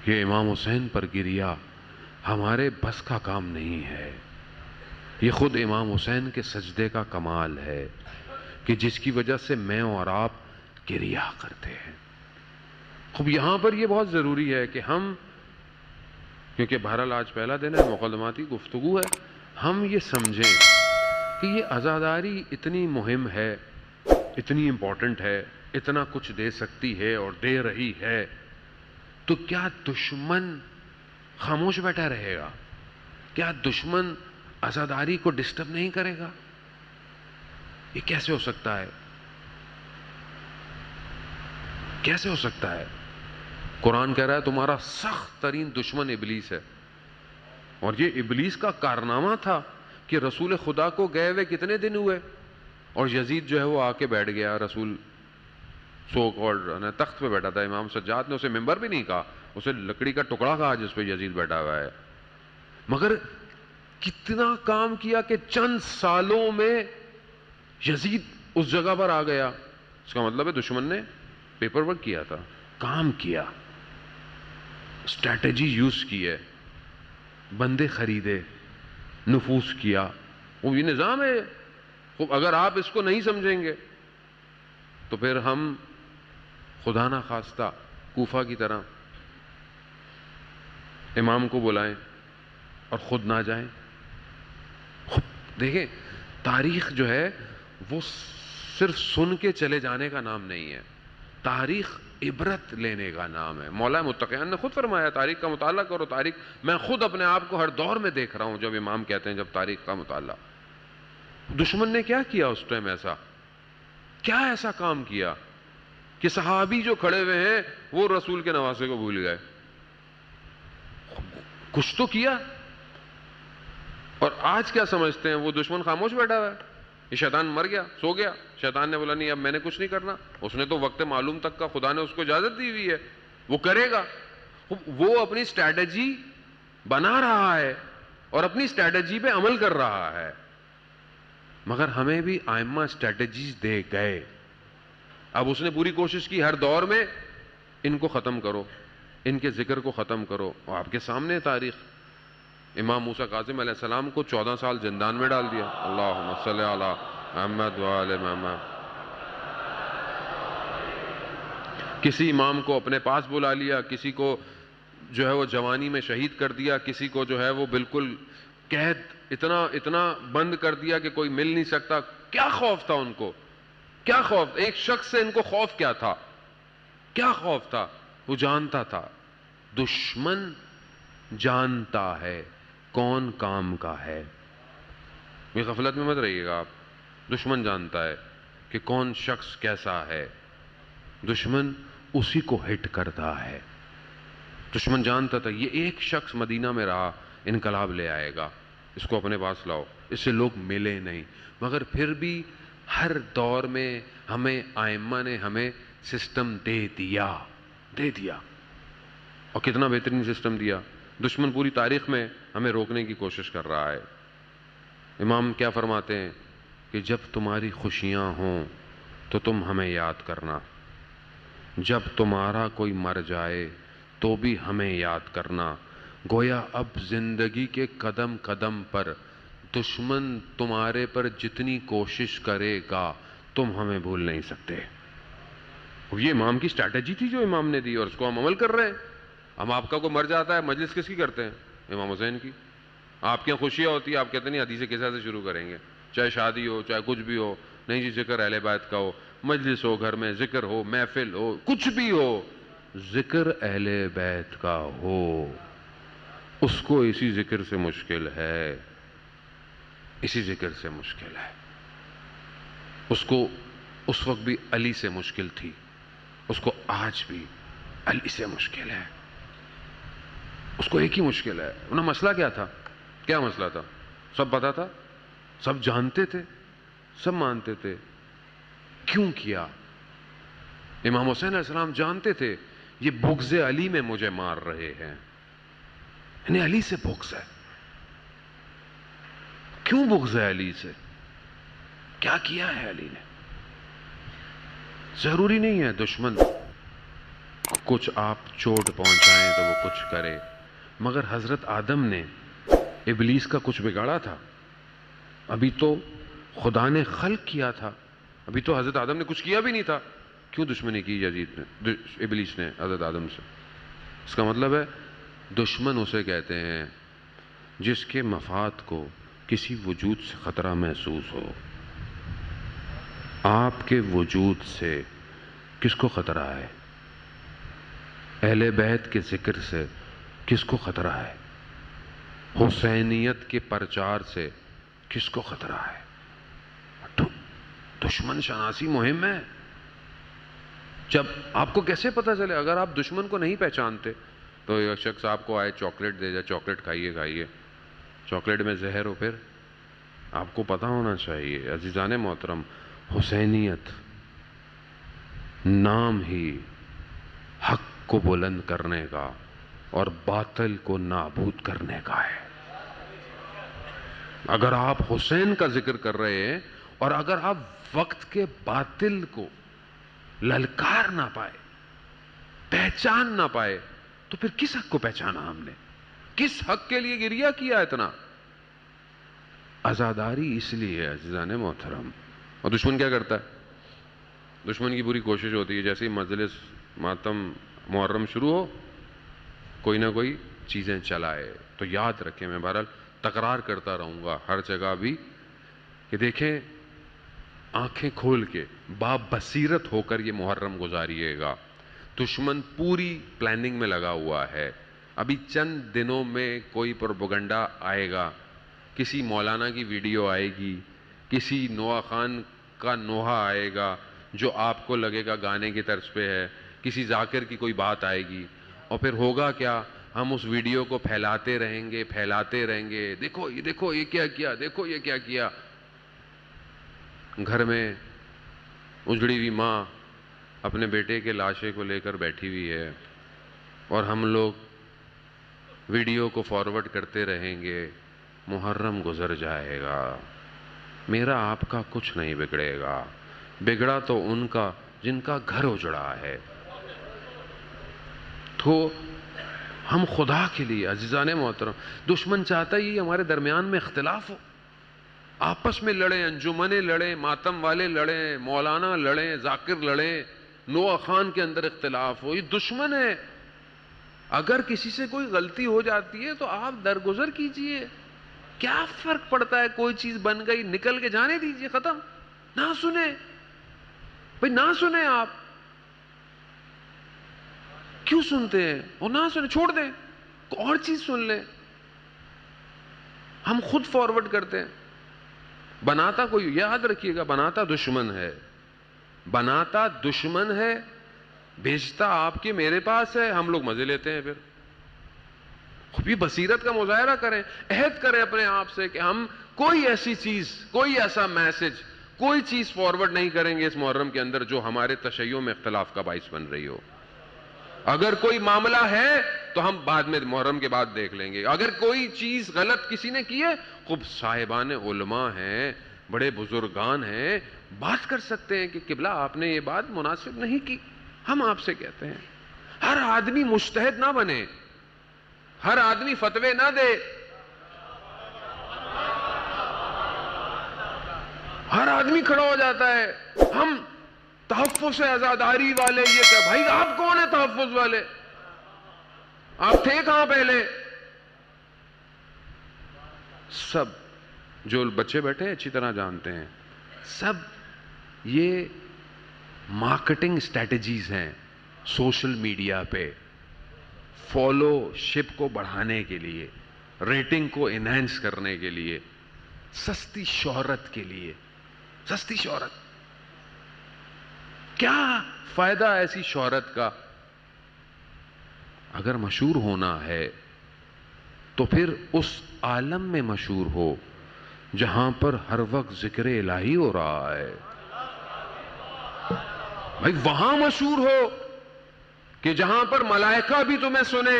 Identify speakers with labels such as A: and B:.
A: یہ امام حسین پر گریا ہمارے بس کا کام نہیں ہے، یہ خود امام حسین کے سجدے کا کمال ہے کہ جس کی وجہ سے میں اور آپ گریا کرتے ہیں۔ خوب یہاں پر یہ بہت ضروری ہے کہ ہم، کیونکہ بہرحال آج پہلا دن ہے، مقدماتی گفتگو ہے، ہم یہ سمجھیں کہ یہ عزاداری اتنی مہم ہے، اتنی امپورٹنٹ ہے، اتنا کچھ دے سکتی ہے اور دے رہی ہے، تو کیا دشمن خاموش بیٹھا رہے گا؟ کیا دشمن عزاداری کو ڈسٹرب نہیں کرے گا؟ یہ کیسے ہو سکتا ہے؟ کیسے ہو سکتا ہے؟ قرآن کہہ رہا ہے تمہارا سخت ترین دشمن ابلیس ہے، اور یہ ابلیس کا کارنامہ تھا کہ رسول خدا کو گئے ہوئے کتنے دن ہوئے، اور یزید جو ہے وہ آ کے بیٹھ گیا، رسول سو کالڈ تخت پہ بیٹھا تھا، امام سجاد نے اسے ممبر بھی نہیں کہا، اسے لکڑی کا ٹکڑا کہا جس پہ یزید بیٹھا ہوا ہے، مگر کتنا کام کیا کہ چند سالوں میں یزید اس جگہ پر آ گیا۔ اس کا مطلب ہے دشمن نے پیپر ورک کیا تھا، کام کیا، اسٹریٹجی یوز کی ہے، بندے خریدے، نفوذ کیا، وہ یہ نظام ہے۔ خوب اگر آپ اس کو نہیں سمجھیں گے تو پھر ہم خدا نہ خواستہ کوفہ کی طرح امام کو بلائیں اور خود نہ جائیں۔ دیکھیں تاریخ جو ہے وہ صرف سن کے چلے جانے کا نام نہیں ہے، تاریخ عبرت لینے کا نام ہے۔ مولا متقیان نے خود فرمایا تاریخ کا مطالعہ کرو، تاریخ میں خود اپنے آپ کو ہر دور میں دیکھ رہا ہوں جب امام کہتے ہیں جب تاریخ کا مطالعہ۔ دشمن نے کیا کیا اس ٹائم؟ کیا ایسا کام کیا کہ صحابی جو کھڑے ہوئے ہیں وہ رسول کے نواسے کو بھول گئے؟ کچھ تو کیا۔ اور آج کیا سمجھتے ہیں؟ وہ دشمن خاموش بیٹھا ہوا ہے، یہ شیطان مر گیا، سو گیا، شیطان نے بولا نہیں اب میں نے کچھ نہیں کرنا، اس نے تو وقت معلوم تک کا خدا نے اس کو اجازت دی ہوئی ہے، وہ کرے گا۔ وہ اپنی اسٹریٹجی بنا رہا ہے اور اپنی اسٹریٹجی پہ عمل کر رہا ہے، مگر ہمیں بھی ائمہ اسٹریٹجیز دے گئے۔ اب اس نے پوری کوشش کی ہر دور میں ان کو ختم کرو، ان کے ذکر کو ختم کرو، اور آپ کے سامنے تاریخ۔ امام موسیٰ کاظم علیہ السلام کو 14 سال زندان میں ڈال دیا، اللہم صلی علی محمد وآل محمد۔ کسی امام کو اپنے پاس بلا لیا، کسی کو جو ہے وہ جوانی میں شہید کر دیا، کسی کو جو ہے وہ بالکل قید اتنا بند کر دیا کہ کوئی مل نہیں سکتا۔ کیا خوف تھا ان کو؟ کیا خوف؟ ایک شخص سے ان کو خوف کیا تھا؟ کیا خوف تھا؟ وہ جانتا تھا، دشمن جانتا ہے کون کام کا ہے۔ یہ غفلت میں مت رہیے گا آپ، دشمن جانتا ہے کہ کون شخص کیسا ہے، دشمن اسی کو ہٹ کرتا ہے۔ دشمن جانتا تھا یہ ایک شخص مدینہ میں رہا انقلاب لے آئے گا، اس کو اپنے پاس لاؤ، اس سے لوگ ملے نہیں، مگر پھر بھی ہر دور میں ہمیں ائمہ نے ہمیں سسٹم دے دیا، اور کتنا بہترین سسٹم دیا۔ دشمن پوری تاریخ میں ہمیں روکنے کی کوشش کر رہا ہے۔ امام کیا فرماتے ہیں کہ جب تمہاری خوشیاں ہوں تو تم ہمیں یاد کرنا، جب تمہارا کوئی مر جائے تو بھی ہمیں یاد کرنا، گویا اب زندگی کے قدم قدم پر دشمن تمہارے پر جتنی کوشش کرے گا تم ہمیں بھول نہیں سکتے۔ یہ امام کی اسٹریٹجی تھی جو امام نے دی، اور اس کو ہم عمل کر رہے ہیں۔ ہم آپ کا کوئی مر جاتا ہے مجلس کس کی کرتے ہیں؟ امام حسین کی۔ آپ کے یہاں خوشیاں ہوتی ہیں، آپ کہتے نہیں حدیث قصہ سے شروع کریں گے، چاہے شادی ہو چاہے کچھ بھی ہو، نہیں جی ذکر اہل بیت کا ہو، مجلس ہو گھر میں، ذکر ہو، محفل ہو، کچھ بھی ہو، ذکر اہل بیت کا ہو، اس کو اسی ذکر سے مشکل ہے، اسی ذکر سے مشکل ہے۔ اس کو اس وقت بھی علی سے مشکل تھی، اس کو آج بھی علی سے مشکل ہے، اس کو ایک ہی مشکل ہے۔ انہیں مسئلہ کیا تھا؟ کیا مسئلہ تھا؟ سب پتا تھا، سب جانتے تھے، سب مانتے تھے، کیوں کیا؟ امام حسین علیہ السلام جانتے تھے یہ بغض علی میں مجھے مار رہے ہیں، انہیں علی سے بغض ہے۔ کیوں بغض ہے علی سے؟ کیا کیا ہے علی نے؟ ضروری نہیں ہے دشمن کچھ آپ چوٹ پہنچائیں تو وہ کچھ کرے، مگر حضرت آدم نے ابلیس کا کچھ بگاڑا تھا؟ ابھی تو خدا نے خلق کیا تھا، ابھی تو حضرت آدم نے کچھ کیا بھی نہیں تھا، کیوں دشمنی کی یزید نے، ابلیس نے حضرت آدم سے؟ اس کا مطلب ہے دشمن اسے کہتے ہیں جس کے مفاد کو کسی وجود سے خطرہ محسوس ہو۔ آپ کے وجود سے کس کو خطرہ ہے؟ اہل بیت کے ذکر سے کس کو خطرہ ہے؟ حسینیت کے پرچار سے کس کو خطرہ ہے؟ دشمن شناسی مہم ہے۔ جب آپ کو کیسے پتہ چلے؟ اگر آپ دشمن کو نہیں پہچانتے تو ایک شخص آپ کو آئے چاکلیٹ دے جائے، چاکلیٹ کھائیے، چاکلیٹ میں زہر ہو، پھر آپ کو پتہ ہونا چاہیے۔ عزیزان محترم، حسینیت نام ہی حق کو بلند کرنے کا اور باطل کو نابود کرنے کا ہے۔ اگر آپ حسین کا ذکر کر رہے ہیں اور اگر آپ وقت کے باطل کو للکار نہ پائے، پہچان نہ پائے، تو پھر کس حق کو پہچانا ہم نے؟ کس حق کے لیے گریہ کیا اتنا؟ عزاداری اس لیے ہے عزیزان محترم۔ اور دشمن کیا کرتا ہے؟ دشمن کی پوری کوشش ہوتی ہے جیسے ہی مجلس ماتم محرم شروع ہو کوئی نہ کوئی چیزیں چلائے۔ تو یاد رکھیں، میں بہرحال تکرار کرتا رہوں گا ہر جگہ بھی کہ دیکھیں، آنکھیں کھول کے بابصیرت ہو کر یہ محرم گزاریے گا۔ دشمن پوری پلاننگ میں لگا ہوا ہے۔ ابھی چند دنوں میں کوئی پروپیگنڈا آئے گا، کسی مولانا کی ویڈیو آئے گی، کسی نوحہ خان کا نوحہ آئے گا جو آپ کو لگے گا گانے کی طرز پہ ہے، کسی ذاکر کی کوئی بات آئے گی، اور پھر ہوگا کیا؟ ہم اس ویڈیو کو پھیلاتے رہیں گے، دیکھو یہ کیا کیا، دیکھو یہ کیا کیا۔ گھر میں اجڑی ہوئی ماں اپنے بیٹے کے لاشے کو لے کر بیٹھی ہوئی ہے اور ہم لوگ ویڈیو کو فارورڈ کرتے رہیں گے۔ محرم گزر جائے گا، میرا آپ کا کچھ نہیں بگڑے گا، بگڑا تو ان کا جن کا گھر اجڑا ہے۔ تو ہم خدا کے لیے عزیزان محترم، دشمن چاہتا ہی ہمارے درمیان میں اختلاف ہو، آپس میں لڑیں، انجمنیں لڑیں، ماتم والے لڑیں، مولانا لڑیں، ذاکر لڑیں، نوحہ خان کے اندر اختلاف ہو۔ یہ دشمن ہے۔ اگر کسی سے کوئی غلطی ہو جاتی ہے تو آپ درگزر کیجئے، کیا فرق پڑتا ہے؟ کوئی چیز بن گئی، نکل کے جانے دیجئے، ختم۔ نہ سنیں بھئی، نہ سنیں۔ آپ کیوں سنتے ہیں؟ اور نہ سنیں، چھوڑ دیں، اور چیز سن لیں۔ ہم خود فارورڈ کرتے ہیں۔ بناتا کوئی، یاد رکھیے گا، بناتا دشمن ہے، بناتا دشمن ہے، بھیجتا آپ کے میرے پاس ہے، ہم لوگ مزے لیتے ہیں۔ پھر خود بصیرت کا مظاہرہ کریں، عہد کریں اپنے آپ سے کہ ہم کوئی ایسی چیز، کوئی ایسا میسج، کوئی چیز فارورڈ نہیں کریں گے اس محرم کے اندر جو ہمارے تشیع میں اختلاف کا باعث بن رہی ہو۔ اگر کوئی معاملہ ہے تو ہم بعد میں محرم کے بعد دیکھ لیں گے۔ اگر کوئی چیز غلط کسی نے کی ہے، خوب صاحبان علماء ہیں، بڑے بزرگان ہیں، بات کر سکتے ہیں کہ قبلہ آپ نے یہ بات مناسب نہیں کی۔ ہم آپ سے کہتے ہیں ہر آدمی مجتہد نہ بنے، ہر آدمی فتوے نہ دے، ہر آدمی کھڑا ہو جاتا ہے۔ ہم تحفظ عزاداری والے، یہ کہ بھائی آپ کون ہیں تحفظ والے؟ آپ تھے کہاں پہلے؟ سب جو بچے بیٹھے ہیں اچھی طرح جانتے ہیں، سب یہ مارکیٹنگ اسٹریٹجیز ہیں سوشل میڈیا پہ، فالو شپ کو بڑھانے کے لیے، ریٹنگ کو انہینس کرنے کے لیے، سستی شہرت کے لیے۔ سستی شہرت، کیا فائدہ ایسی شہرت کا؟ اگر مشہور ہونا ہے تو پھر اس عالم میں مشہور ہو جہاں پر ہر وقت ذکر الہی ہو رہا ہے۔ بھائی وہاں مشہور ہو کہ جہاں پر ملائکہ بھی تمہیں سنے،